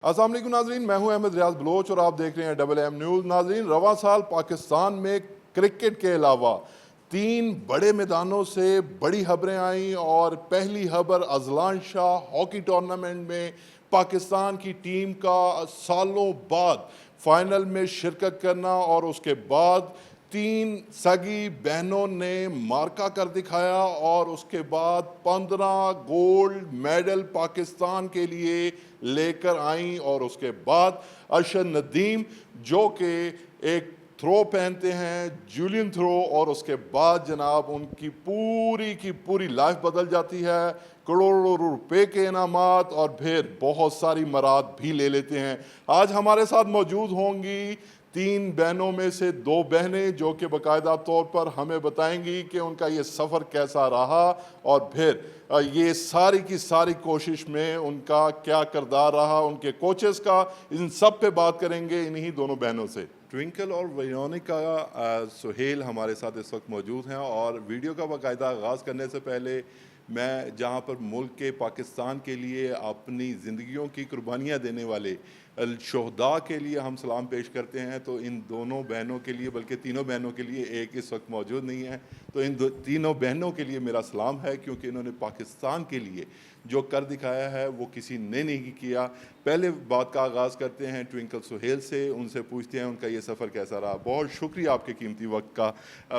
السلام علیکم ناظرین، میں ہوں احمد ریاض بلوچ اور آپ دیکھ رہے ہیں ڈبل ایم نیوز۔ ناظرین، رواں سال پاکستان میں کرکٹ کے علاوہ 3 بڑے میدانوں سے بڑی خبریں آئیں، اور پہلی خبر اذلان شاہ ہاکی ٹورنامنٹ میں پاکستان کی ٹیم کا سالوں بعد فائنل میں شرکت کرنا، اور اس کے بعد 3 سگی بہنوں نے مارکا کر دکھایا، اور اس کے بعد 15 گولڈ میڈل پاکستان کے لیے لے کر آئیں۔ اور اس کے بعد ارشد ندیم جو کہ ایک تھرو پہنتے ہیں، جولین تھرو، اور اس کے بعد جناب ان کی پوری لائف بدل جاتی ہے، کروڑوں روپے کے انعامات، اور پھر بہت ساری مراد بھی لے لیتے ہیں۔ آج ہمارے ساتھ موجود ہوں گی 3 بہنوں میں سے 2 بہنیں جو کہ باقاعدہ طور پر ہمیں بتائیں گی کہ ان کا یہ سفر کیسا رہا، اور پھر یہ ساری کی ساری کوشش میں ان کا کیا کردار رہا، ان کے کوچز کا۔ ان سب پہ بات کریں گے انہی دونوں بہنوں سے۔ ٹوئنکل اور ویرونیکا سہیل ہمارے ساتھ اس وقت موجود ہیں، اور ویڈیو کا باقاعدہ آغاز کرنے سے پہلے میں جہاں پر ملک کے پاکستان کے لیے اپنی زندگیوں کی قربانیاں دینے والے شہداء کے لیے ہم سلام پیش کرتے ہیں، تو ان دونوں بہنوں کے لیے، بلکہ تینوں بہنوں کے لیے، ایک اس وقت موجود نہیں ہے، تو ان تینوں بہنوں کے لیے میرا سلام ہے، کیونکہ انہوں نے پاکستان کے لیے جو کر دکھایا ہے وہ کسی نے نہیں کیا۔ پہلے بات کا آغاز کرتے ہیں ٹوئنکل سہیل سے، ان سے پوچھتے ہیں ان کا یہ سفر کیسا رہا۔ بہت شکریہ آپ کے قیمتی وقت کا۔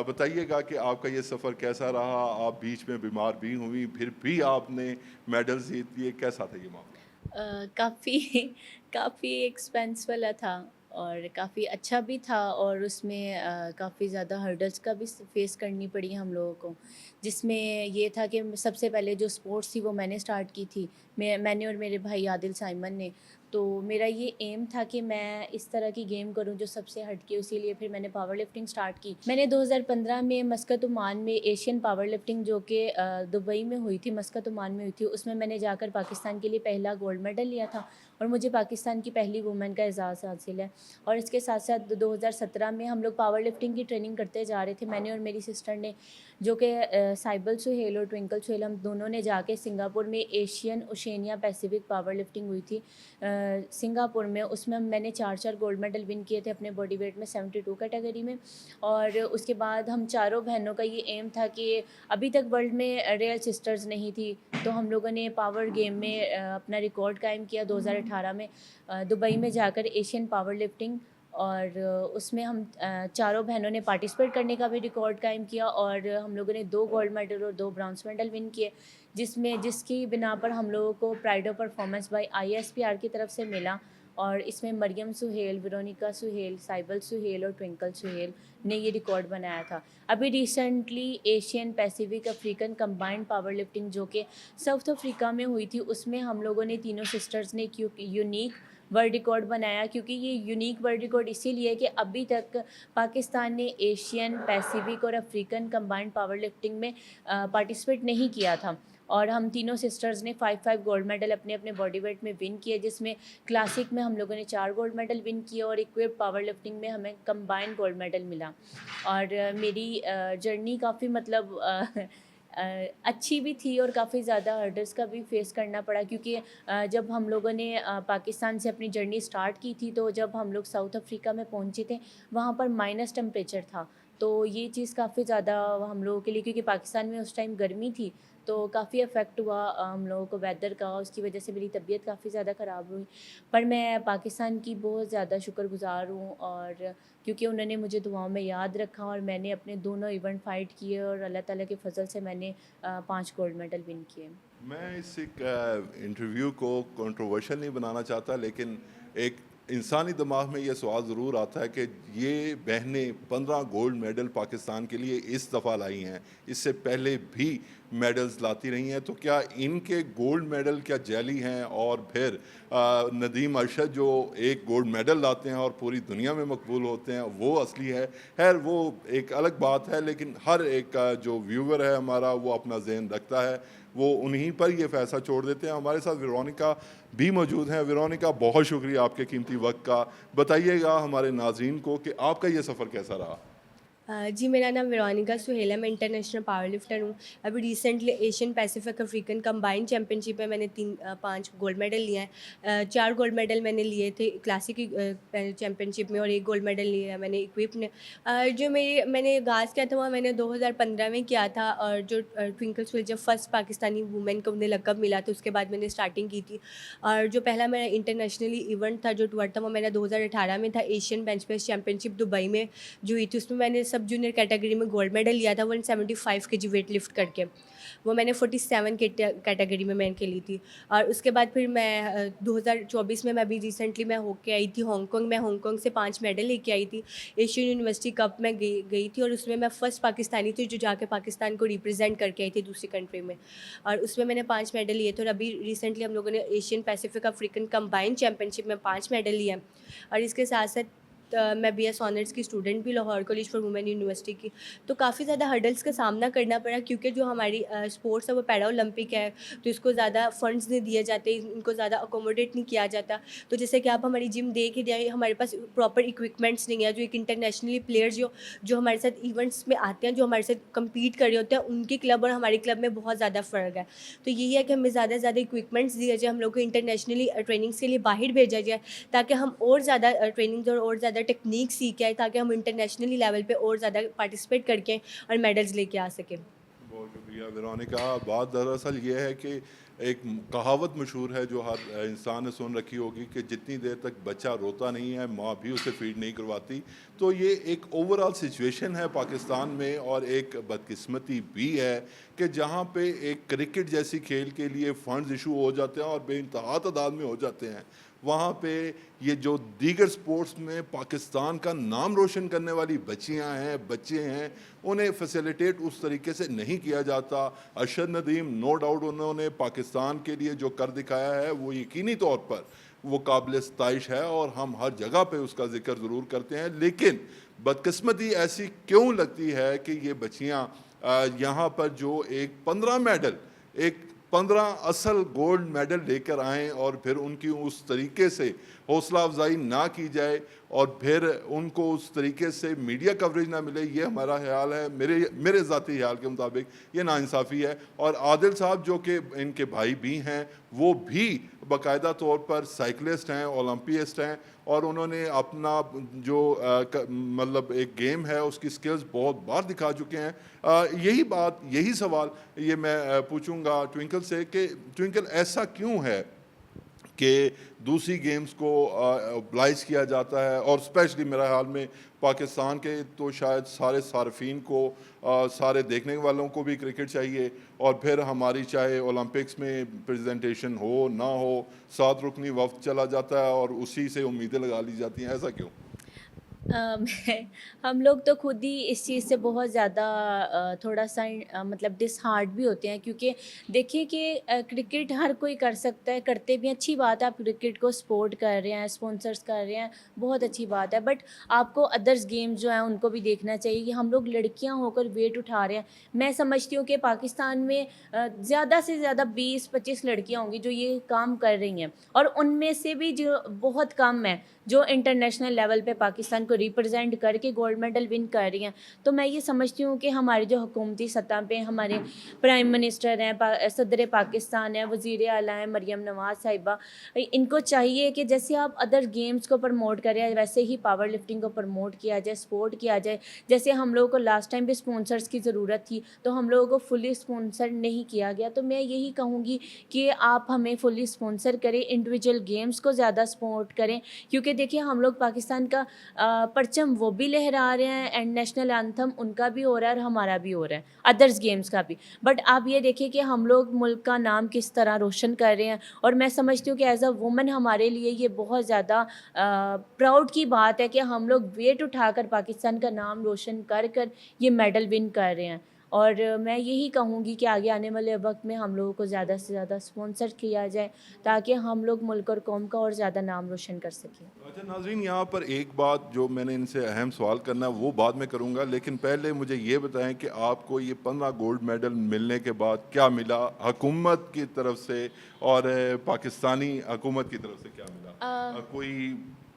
بتائیے گا کہ آپ کا یہ سفر کیسا رہا؟ آپ بیچ میں بیمار بھی ہوئی، پھر بھی آپ نے میڈل جیت لیے، کیسا تھا یہ معاملہ؟ کافی ایکسپینس والا تھا، اور کافی اچھا بھی تھا، اور اس میں کافی زیادہ ہرڈلس کا بھی فیس کرنی پڑی ہم لوگوں کو، جس میں یہ تھا کہ سب سے پہلے جو سپورٹس تھی وہ میں نے سٹارٹ کی تھی، میں نے اور میرے بھائی عادل سائمن نے۔ تو میرا یہ ایم تھا کہ میں اس طرح کی گیم کروں جو سب سے ہٹ کے، اسی لیے پھر میں نے پاور لفٹنگ سٹارٹ کی۔ میں نے 2015 میں مسقط عمان میں ایشین پاور لفٹنگ جو کہ دبئی میں ہوئی تھی، مسقط عمان میں ہوئی تھی، اس میں نے جا کر پاکستان کے لیے پہلا گولڈ میڈل لیا تھا، اور مجھے پاکستان کی پہلی وومن کا اعزاز حاصل ہے۔ اور اس کے ساتھ ساتھ 2017 میں ہم لوگ پاور لفٹنگ کی ٹریننگ کرتے جا رہے تھے، میں نے اور میری سسٹر نے، جو کہ سائبل سہیل اور ٹوئنکل سہیل، ہم دونوں نے جا کے سنگاپور میں ایشین اوشینیا پیسیفک پاور لفٹنگ ہوئی تھی سنگاپور میں، اس میں میں نے 4 گولڈ میڈل ون کیے تھے اپنے باڈی ویٹ میں 72 کیٹیگری میں۔ اور اس کے بعد ہم چاروں بہنوں کا یہ ایم تھا کہ ابھی تک ورلڈ میں ریئل سسٹرز نہیں تھی، تو ہم لوگوں نے پاور گیم میں اپنا ریکارڈ قائم کیا 2018 میں دبئی میں جا کر ایشین پاور لفٹنگ، اور اس میں ہم چاروں بہنوں نے پارٹیسپیٹ کرنے کا بھی ریکارڈ قائم کیا، اور ہم لوگوں نے 2 گولڈ میڈل اور 2 برانز میڈل ون کیے، جس کی بنا پر ہم لوگوں کو pride of performance by ISPR کی طرف سے ملا۔ اور اس میں مریم سہیل، ویرونیکا سہیل، سائبل سہیل اور ٹوئنکل سہیل نے یہ ریکارڈ بنایا تھا۔ ابھی recently Asian Pacific African combined power lifting جو کہ ساؤتھ افریقہ میں ہوئی تھی، اس میں ہم لوگوں نے تینوں سسٹرز نے یونیک ورلڈ ریکارڈ بنایا، کیونکہ یہ یونیک ورلڈ ریکارڈ اسی لیے کہ ابھی تک پاکستان نے ایشین پیسیفک اور افریقن کمبائنڈ پاور لفٹنگ میں پارٹیسپیٹ نہیں کیا تھا، اور ہم تینوں سسٹرز نے 5 گولڈ میڈل اپنے اپنے باڈی ویٹ میں ون کیے، جس میں کلاسک میں ہم لوگوں نے 4 گولڈ میڈل ون کیے، اور اکوپڈ پاور لفٹنگ میں ہمیں کمبائنڈ گولڈ میڈل ملا۔ اور میری جرنی کافی اچھی بھی تھی، اور کافی زیادہ ہرڈلس کا بھی فیس کرنا پڑا، کیونکہ جب ہم لوگوں نے پاکستان سے اپنی جرنی سٹارٹ کی تھی، تو جب ہم لوگ ساؤتھ افریقہ میں پہنچے تھے، وہاں پر مائنس ٹمپریچر تھا، تو یہ چیز کافی زیادہ ہم لوگوں کے لیے، کیونکہ پاکستان میں اس ٹائم گرمی تھی، تو کافی افیکٹ ہوا ہم لوگوں کو ویدر کا، اس کی وجہ سے میری طبیعت کافی زیادہ خراب ہوئی۔ پر میں پاکستان کی بہت زیادہ شکر گزار ہوں، اور کیونکہ انہوں نے مجھے دعاؤں میں یاد رکھا، اور میں نے اپنے دونوں ایونٹ فائٹ کیے، اور اللہ تعالیٰ کے فضل سے میں نے 5 گولڈ میڈل ون کیے۔ میں اس انٹرویو کو کنٹروورشل نہیں بنانا چاہتا، لیکن ایک انسانی دماغ میں یہ سوال ضرور آتا ہے کہ یہ بہنیں 15 گولڈ میڈل پاکستان کے لیے اس دفعہ لائی ہیں، اس سے پہلے بھی میڈلز لاتی رہی ہیں، تو کیا ان کے گولڈ میڈل کیا جعلی ہیں؟ اور پھر ندیم ارشد جو ایک گولڈ میڈل لاتے ہیں اور پوری دنیا میں مقبول ہوتے ہیں، وہ اصلی ہے؟ خیر وہ ایک الگ بات ہے، لیکن ہر ایک جو ویور ہے ہمارا، وہ اپنا ذہن رکھتا ہے، وہ انہیں پر یہ فیصلہ چھوڑ دیتے ہیں۔ ہمارے ساتھ ویرونیکا بھی موجود ہیں۔ ویرونیکا، بہت شکریہ آپ کے قیمتی وقت کا۔ بتائیے گا ہمارے ناظرین کو کہ آپ کا یہ سفر کیسا رہا؟ جی میرا نام ویرونیکا سہیل ہے، میں انٹرنیشنل پاور لفٹر ہوں. ابھی recently Asian Pacific African combine championship میں میں نے 5 گولڈ میڈل لیا ہے. 4 گولڈ میڈل میں نے لیے تھے کلاسک چیمپئن شپ میں اور 1 گولڈ میڈل لیا ہے میں نے اکوپ نے. جو میں نے آغاز کیا تھا وہ میں نے 2015 میں کیا تھا، اور جو ٹوئنکل سوئل جب فرسٹ پاکستانی وومن کو انہیں لقب ملا تو اس کے بعد میں نے اسٹارٹنگ کی تھی. اور جو پہلا میرا انٹرنیشنلی ایونٹ تھا جو ٹور تھا وہ میرا 2018 میں تھا، ایشین بینچ پریس چیمپئن شپ دبئی میں جو ہوئی تھی. اس میں میں نے سب جونیئر کیٹیگری میں گولڈ میڈل لیا تھا 175 kg ویٹ لفٹ کر کے. وہ میں نے 47 کیٹیگری میں کھیلی تھی. اور اس کے بعد پھر میں 2024 میں ابھی ریسنٹلی میں ہو کے آئی تھی ہانگ کانگ. میں ہانگ کانگ سے 5 میڈل لے کے آئی تھی. ایشین یونیورسٹی کپ میں گئی تھی اور اس میں فرسٹ پاکستانی تھی جو جا کے پاکستان کو ریپرزینٹ کر کے آئی تھی دوسری کنٹری میں. اور اس میں نے 5 میڈل لیے تھے. اور ابھی ریسنٹلی ہم لوگوں نے Asian Pacific African combine championship میں 5 میڈل لیے ہیں. اور اس کے ساتھ ساتھ میں بی ایس آنرس کی اسٹوڈنٹ بھی Lahore College for Women University کی. تو کافی زیادہ ہرڈلس کا سامنا کرنا پڑا کیونکہ جو ہماری اسپورٹس ہے وہ پیرا اولمپک ہے تو اس کو زیادہ فنڈز نہیں دیے جاتے، ان کو زیادہ اکوموڈیٹ نہیں کیا جاتا. تو جیسے کہ آپ ہماری جم دیکھ ہی جائیں، ہمارے پاس پراپر اکوپمنٹس نہیں ہے. جو ایک انٹرنیشنلی پلیئرز جو ہمارے ساتھ ایونٹس میں آتے ہیں، جو ہمارے ساتھ کمپیٹ کر رہے ہوتے ہیں، ان کے کلب اور ہمارے کلب میں بہت زیادہ فرق ہے. تو یہی ہے کہ ہمیں زیادہ سے زیادہ اکوپمنٹس دیے جائے، ہم لوگ کو انٹرنیشنلی ٹریننگس کے لیے باہر بھیجا جائے تاکہ ہم اور زیادہ ٹریننگز اور زیادہ ٹیکنیک سیکھ کے آئے تاکہ ہم انٹرنیشنلی لیول پہ اور زیادہ پارٹیسپیٹ کر کے اور میڈلز لے کے آ سکیں. بہت شکریہ ویرونیکا. بات دراصل یہ ہے کہ ایک کہاوت مشہور ہے جو ہر انسان نے سن رکھی ہوگی کہ جتنی دیر تک بچہ روتا نہیں ہے ماں بھی اسے فیڈ نہیں کرواتی. تو یہ ایک اوور آل سچویشن ہے پاکستان میں، اور ایک بدقسمتی بھی ہے کہ جہاں پہ ایک کرکٹ جیسی کھیل کے لیے فنڈز ایشو ہو جاتے ہیں اور بے انتہا تعداد میں ہو جاتے ہیں، وہاں پہ یہ جو دیگر سپورٹس میں پاکستان کا نام روشن کرنے والی بچیاں ہیں، بچے ہیں، انہیں فیسیلیٹیٹ اس طریقے سے نہیں کیا جاتا. ارشد ندیم نو ڈاؤٹ انہوں نے پاکستان کے لیے جو کر دکھایا ہے وہ یقینی طور پر وہ قابل ستائش ہے اور ہم ہر جگہ پہ اس کا ذکر ضرور کرتے ہیں. لیکن بدقسمتی ایسی کیوں لگتی ہے کہ یہ بچیاں یہاں پر جو ایک 15 میڈل، ایک 15 اصل گولڈ میڈل لے کر آئیں اور پھر ان کی اس طریقے سے حوصلہ افزائی نہ کی جائے اور پھر ان کو اس طریقے سے میڈیا کوریج نہ ملے، یہ ہمارا خیال ہے، میرے ذاتی خیال کے مطابق یہ ناانصافی ہے. اور عادل صاحب جو کہ ان کے بھائی بھی ہیں، وہ بھی باقاعدہ طور پر سائیکلسٹ ہیں، اولمپیسٹ ہیں، اور انہوں نے اپنا جو مطلب ایک گیم ہے اس کی سکلز بہت بار دکھا چکے ہیں. یہی سوال یہ میں پوچھوں گا ٹوئنکل سے کہ ٹوئنکل ایسا کیوں ہے کہ دوسری گیمز کو ابلائز کیا جاتا ہے، اور اسپیشلی میرا خیال میں پاکستان کے تو شاید سارے صارفین کو، سارے دیکھنے والوں کو بھی کرکٹ چاہیے، اور پھر ہماری چاہے اولمپکس میں پریزنٹیشن ہو نہ ہو 7 رکنی وفد چلا جاتا ہے اور اسی سے امیدیں لگا لی جاتی ہیں. ایسا کیوں؟ ہم لوگ تو خود ہی اس چیز سے بہت زیادہ تھوڑا سا مطلب ڈس ہارٹ بھی ہوتے ہیں کیونکہ دیکھیے کہ کرکٹ ہر کوئی کر سکتا ہے، کرتے بھی اچھی بات ہے، آپ کرکٹ کو سپورٹ کر رہے ہیں، اسپانسرس کر رہے ہیں، بہت اچھی بات ہے. بٹ آپ کو ادرس گیمز جو ہیں ان کو بھی دیکھنا چاہیے کہ ہم لوگ لڑکیاں ہو کر ویٹ اٹھا رہے ہیں. میں سمجھتی ہوں کہ پاکستان میں زیادہ سے زیادہ 20-25 لڑکیاں ہوں گی جو یہ کام کر رہی ہیں، اور ان میں سے بھی جو بہت کم ہیں جو انٹرنیشنل لیول پہ پاکستان کو ریپرزینٹ کر کے گولڈ میڈل ون کر رہی ہیں. تو میں یہ سمجھتی ہوں کہ ہمارے جو حکومتی سطح پہ ہمارے پرائم منسٹر ہیں، صدر پاکستان ہیں، وزیر اعلیٰ ہیں مریم نواز صاحبہ، ان کو چاہیے کہ جیسے آپ ادر گیمز کو پروموٹ کریں ویسے ہی پاور لفٹنگ کو پروموٹ کیا جائے، سپورٹ کیا جائے. جیسے ہم لوگوں کو لاسٹ ٹائم بھی اسپانسرس کی ضرورت تھی تو ہم لوگوں کو فلی اسپانسر نہیں کیا گیا. تو میں یہی کہوں گی کہ آپ ہمیں فلی اسپانسر کریں، انڈیویجول گیمز کو زیادہ سپورٹ کریں، کیونکہ دیکھیے ہم لوگ پاکستان کا پرچم وہ بھی لہرا رہے ہیں اینڈ نیشنل اینتھم ان کا بھی ہو رہا ہے اور ہمارا بھی ہو رہا ہے، ادرس گیمز کا بھی. بٹ آپ یہ دیکھیں کہ ہم لوگ ملک کا نام کس طرح روشن کر رہے ہیں، اور میں سمجھتی ہوں کہ ایز اے وومن ہمارے لیے یہ بہت زیادہ پراؤڈ کی بات ہے کہ ہم لوگ ویٹ اٹھا کر پاکستان کا نام روشن کر یہ میڈل ون کر رہے ہیں. اور میں یہی کہوں گی کہ آگے آنے والے وقت میں ہم لوگوں کو زیادہ سے زیادہ اسپانسر کیا جائے تاکہ ہم لوگ ملک اور قوم کا اور زیادہ نام روشن کر سکیں. اچھا ناظرین، یہاں پر ایک بات جو میں نے ان سے اہم سوال کرنا ہے وہ بعد میں کروں گا، لیکن پہلے مجھے یہ بتائیں کہ آپ کو یہ 15 گولڈ میڈل ملنے کے بعد کیا ملا حکومت کی طرف سے اور پاکستانی حکومت کی طرف سے کیا ملا؟ کوئی